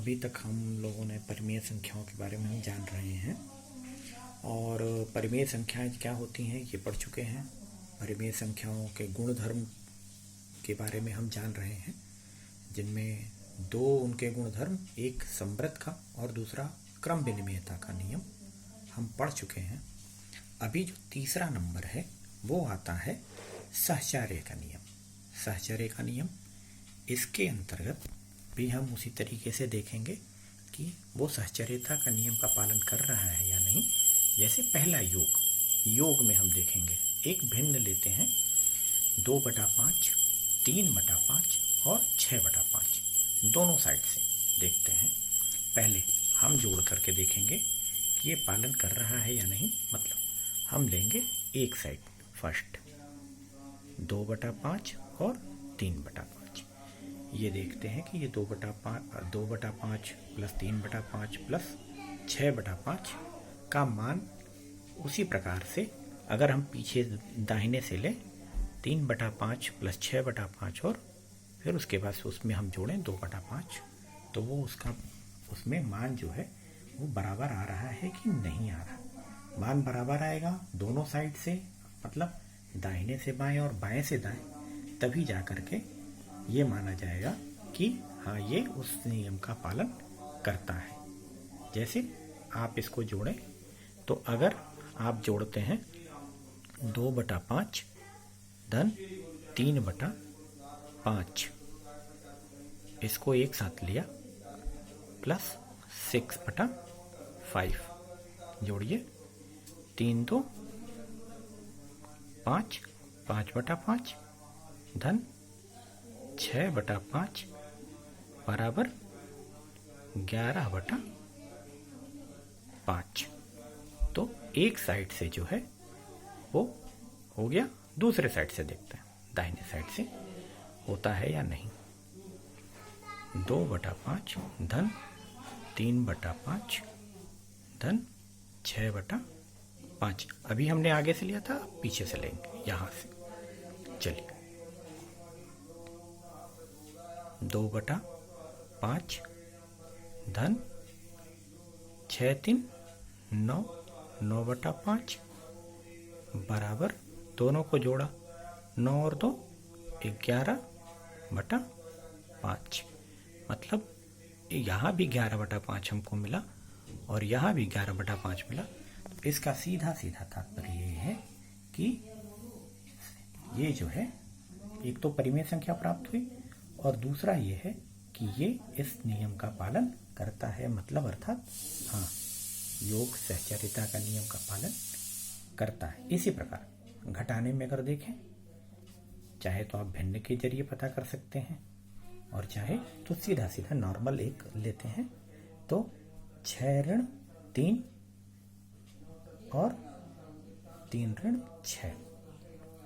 अभी तक हम लोगों ने परिमेय संख्याओं के बारे में हम जान रहे हैं और परिमेय संख्याएं क्या होती हैं ये पढ़ चुके हैं। परिमेय संख्याओं के गुणधर्म के बारे में हम जान रहे हैं, जिनमें दो उनके गुणधर्म, एक समवृत्त का और दूसरा क्रम विनिमयता का नियम हम पढ़ चुके हैं। अभी जो तीसरा नंबर है वो आता है सहचर्य का नियम। सहचर्य का नियम, इसके अंतर्गत भी हम उसी तरीके से देखेंगे कि वो सहचर्यता का नियम का पालन कर रहा है या नहीं। जैसे पहला योग में हम देखेंगे, एक भिन्न लेते हैं 2/5, 3/5 और 6/5, दोनों साइड से देखते हैं। पहले हम जोड़ करके देखेंगे कि ये पालन कर रहा है या नहीं। मतलब हम लेंगे एक साइड फर्स्ट, 2/5 और 3/5। ये देखते हैं कि ये 2/5 प्लस 3/5 प्लस 6/5 का मान उसी प्रकार से अगर हम पीछे दाहिने से लें 3/5 प्लस 6/5 और फिर उसके बाद उसमें हम जोड़ें 2/5, तो वो उसमें मान जो है वो बराबर आ रहा है कि नहीं आ रहा। मान बराबर आएगा दोनों साइड से, मतलब दाहिने से बाएं और बाएं से दाएं, तभी जा करके ये माना जाएगा कि हाँ ये उस नियम का पालन करता है। जैसे आप इसको जोड़ें तो अगर आप जोड़ते हैं 2/5 धन 3/5, इसको एक साथ लिया, प्लस 6/5, जोड़िए 3 2 5, 5/5 धन 6/5 बराबर 11/5। तो एक साइड से जो है वो हो गया। दूसरे साइड से देखते हैं, दाहिने साइड से होता है या नहीं। 2/5 धन 3/5 धन 6/5। अभी हमने आगे से लिया था, पीछे से लेंगे यहां से। चलिए 2/5 धन 6 3 9, 9/5 बराबर, दोनों को जोड़ा 9 और 2 11/5। मतलब यहाँ भी 11/5 हमको मिला और यहाँ भी 11/5 मिला। इसका सीधा सीधा तात्पर्य ये है कि ये जो है, एक तो परिमेय संख्या प्राप्त हुई और दूसरा ये है कि ये इस नियम का पालन करता है। मतलब अर्थात हाँ, योग सहचर्यता का नियम का पालन करता है। इसी प्रकार घटाने में अगर देखें, चाहे तो आप भिन्न के जरिए पता कर सकते हैं और चाहे तो सीधा सीधा नॉर्मल एक लेते हैं। तो 6 ऋण 3 और 3 ऋण 6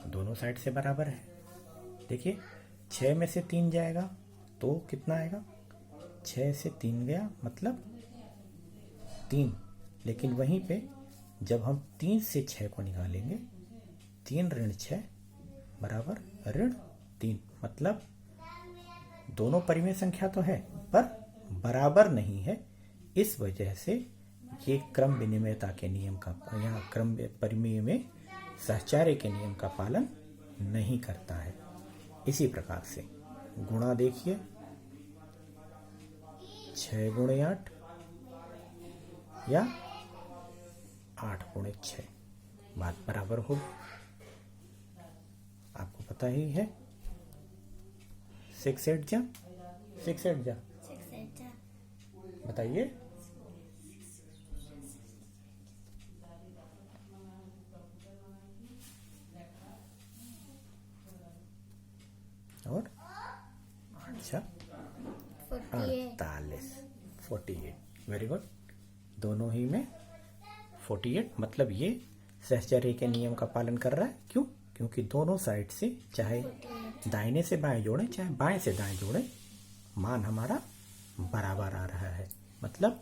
दोनों साइड से बराबर है। देखिए 6 में से 3 जाएगा तो कितना आएगा, 6 से 3 गया मतलब 3। लेकिन वहीं पे जब हम 3 से 6 को निकालेंगे, 3 ऋण 6 बराबर ऋण 3। मतलब दोनों परिमेय संख्या तो है पर बराबर नहीं है। इस वजह से ये क्रम विनिमयता के नियम का, यहाँ क्रम परिमेय में सहचर्य के नियम का पालन नहीं करता है। इसी प्रकार से गुणा देखिए, 6 गुणे 8 या 8 गुणे 6, बात बराबर होगी। आपको पता ही है, 6 8 जा, 6 8 जा, बताइए। और 8 48, 48। Very good. दोनों ही में 48, मतलब ये सहचर्य के नियम का पालन कर रहा है। क्यों? क्योंकि दोनों साइड से, चाहे दाहिने से बाएं जोड़ें चाहे बाएं से दाएं जोड़ें, मान हमारा बराबर आ रहा है। मतलब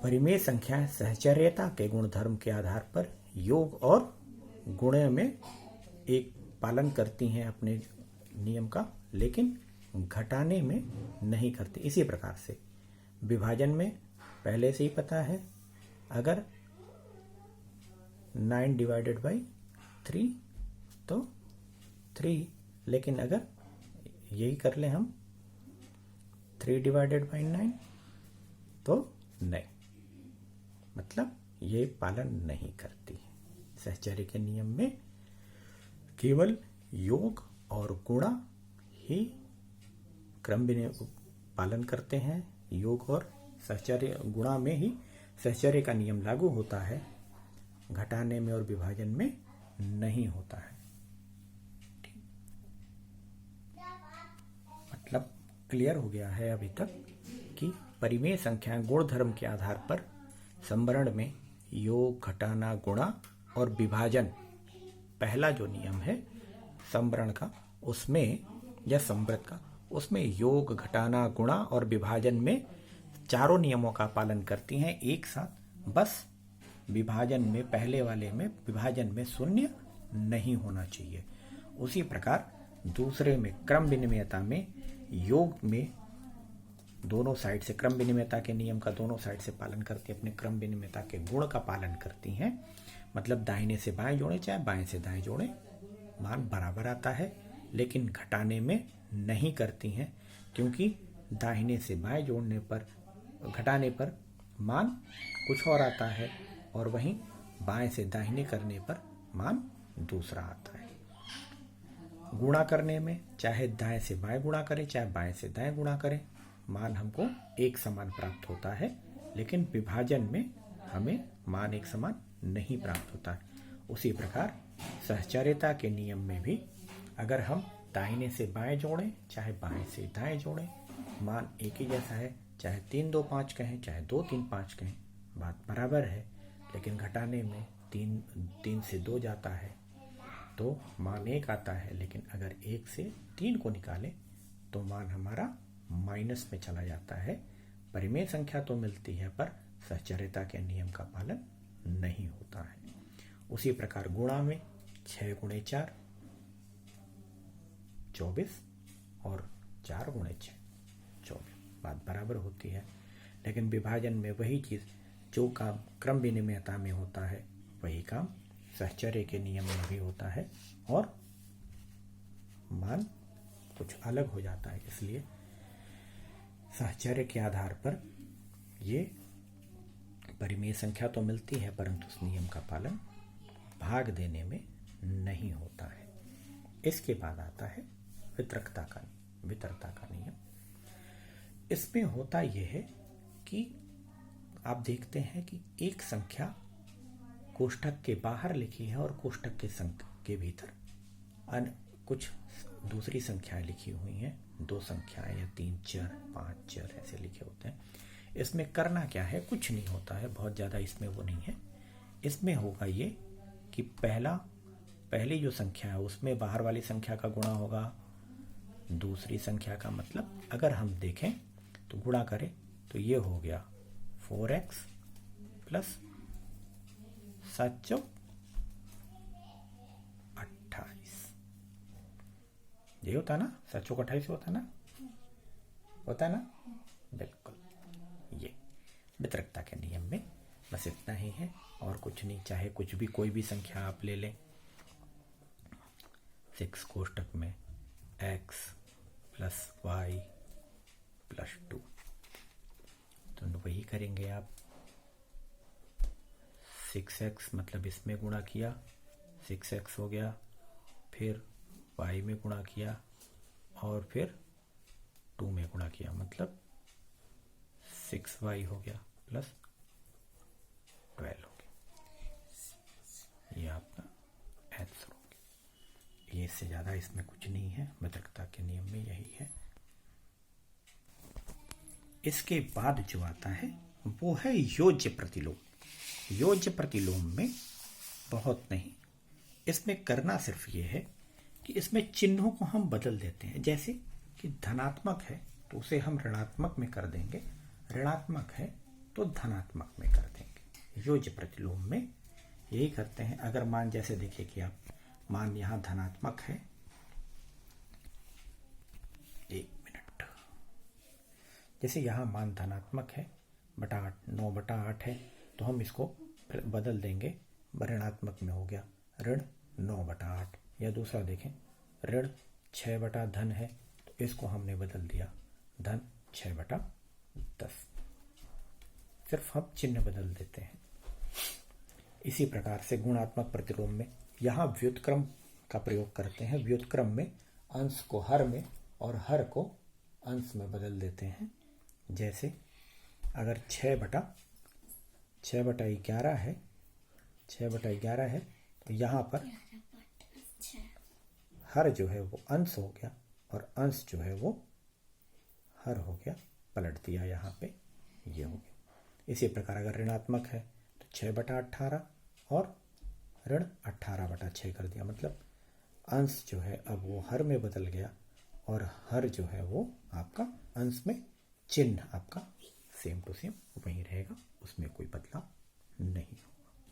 परिमेय संख्याएं सहचर्यता के गुणधर्म के आधार पर योग और गुणन में एक पालन करती हैं अपने नियम का, लेकिन घटाने में नहीं करती। इसी प्रकार से विभाजन में पहले से ही पता है, अगर 9 डिवाइडेड बाई 3 तो 3, लेकिन अगर यही कर लें हम 3 डिवाइडेड बाई 9 तो नहीं, मतलब ये पालन नहीं करती है। सहचर्य के नियम में केवल योग और गुणा ही क्रम पालन करते हैं। योग और सहचर्य, गुणा में ही सहचर्य का नियम लागू होता है, घटाने में और विभाजन में नहीं होता है। मतलब क्लियर हो गया है अभी तक कि परिमेय संख्या गुण धर्म के आधार पर संवरण में योग, घटाना, गुणा और विभाजन, पहला जो नियम है संवरण का, उसमें या संवृत का, उसमें योग, घटाना, गुणा और विभाजन में चारों नियमों का पालन करती हैं एक साथ। बस विभाजन में, पहले वाले में विभाजन में शून्य नहीं होना चाहिए। उसी प्रकार दूसरे में क्रम विनिमयता में, योग में दोनों साइड से क्रम विनिमयता के नियम का दोनों साइड से पालन करती है, अपने क्रम विनिमयता के गुण का पालन करती हैं। मतलब दाहिने से बाएं जोड़े चाहे बाएं से दाएं जोड़े, मान बराबर आता है। लेकिन घटाने में नहीं करती हैं, क्योंकि दाहिने से बाएं जोड़ने पर, घटाने पर मान कुछ और आता है और वहीं बाएं से दाहिने करने पर मान दूसरा आता है। गुणा करने में चाहे दाएं से बाएं गुणा करें चाहे बाएं से दाएं गुणा करें, मान हमको एक समान प्राप्त होता है। लेकिन विभाजन में हमें मान एक समान नहीं प्राप्त होता है। उसी प्रकार सहचर्यता के नियम में भी अगर हम दाहिने से बाएं जोड़ें चाहे बाएं से दाएं जोड़ें, मान एक ही जैसा है। चाहे 3 2 5 कहें चाहे 2 3 5 कहें, बात बराबर है। लेकिन घटाने में 3 से 2 जाता है तो मान 1 आता है। लेकिन अगर 1 से 3 को निकालें तो मान हमारा माइनस में चला जाता है। परिमेय संख्या तो मिलती है पर सहचर्यता के नियम का पालन नहीं होता है। उसी प्रकार गुणा में 6 गुणे 4 24 और 4 गुणे 6 24, बात बराबर होती है। लेकिन विभाजन में वही चीज जो काम क्रम विनिमयता में होता है वही काम सहचर्य के नियम में भी होता है और मान कुछ अलग हो जाता है। इसलिए सहचर्य के आधार पर ये परिमेय संख्या तो मिलती है परंतु उस नियम का पालन भाग देने में नहीं होता है। इसके बाद आता है वितरकता का नियम। इसमें होता यह है कि आप देखते हैं कि एक संख्या कोष्ठक के बाहर लिखी है और कोष्ठक के भीतर कुछ दूसरी संख्याएं लिखी हुई हैं, 2 संख्याएं या 3 चर 5 चर ऐसे लिखे होते हैं। इसमें करना क्या है, कुछ नहीं होता है, बहुत ज़्यादा इसमें वो नहीं है। इसमें होगा ये कि पहली जो संख्या है उसमें बाहर वाली संख्या का गुणा होगा दूसरी संख्या का। मतलब अगर हम देखें तो गुणा करें तो ये हो गया 4x प्लस 7 चौक 28, ये होता है ना, 7 चौक 28 होता है ना, बिल्कुल। ये वितरकता के नियम में बस इतना ही है और कुछ नहीं। चाहे कुछ भी कोई भी संख्या आप ले लें, 6 कोष्ठक में x प्लस y प्लस 2, तो वही करेंगे आप। 6x मतलब इसमें गुणा किया 6x हो गया, फिर y में गुणा किया और फिर 2 में गुणा किया, मतलब 6y हो गया प्लस 12 हो गया। ये आपका आंसर हो गया। ये इससे ज़्यादा इसमें कुछ नहीं है, वितरकता के नियम में यही है। इसके बाद जो आता है वो है योज्य प्रतिलोम। योज्य प्रतिलोम में बहुत नहीं, इसमें करना सिर्फ ये है कि इसमें चिन्हों को हम बदल देते हैं। जैसे कि धनात्मक है तो उसे हम ऋणात्मक में कर देंगे, ऋणात्मक है तो धनात्मक में कर देंगे। योज्य प्रतिलोम में यही करते हैं। अगर मान जैसे देखिए कि आप मान यहाँ धनात्मक है, 1 मिनट, जैसे यहाँ मान धनात्मक है, बटा 8, 9/8 है, तो हम इसको फिर बदल देंगे, ऋणात्मक में हो गया ऋण 9/8। या दूसरा देखें, ऋण 6 बटा धन है, तो इसको हमने बदल दिया धन 6/10। सिर्फ हम चिन्ह बदल देते हैं। इसी प्रकार से गुणात्मक प्रतिलोम में यहाँ व्युत्क्रम का प्रयोग करते हैं। व्युत्क्रम में अंश को हर में और हर को अंश में बदल देते हैं। जैसे अगर 6/11 है, 6/11 है, तो यहाँ पर हर जो है वो अंश हो गया और अंश जो है वो हर हो गया, पलट दिया यहाँ पे, ये हो गया। इसी प्रकार अगर ऋणात्मक है तो 6/18 और ऋण 18/6 कर दिया, मतलब अंश जो है अब वो हर में बदल गया और हर जो है वो आपका अंश में, चिन्ह आपका सेम टू सेम वहीं रहेगा, उसमें कोई बदलाव नहीं होगा।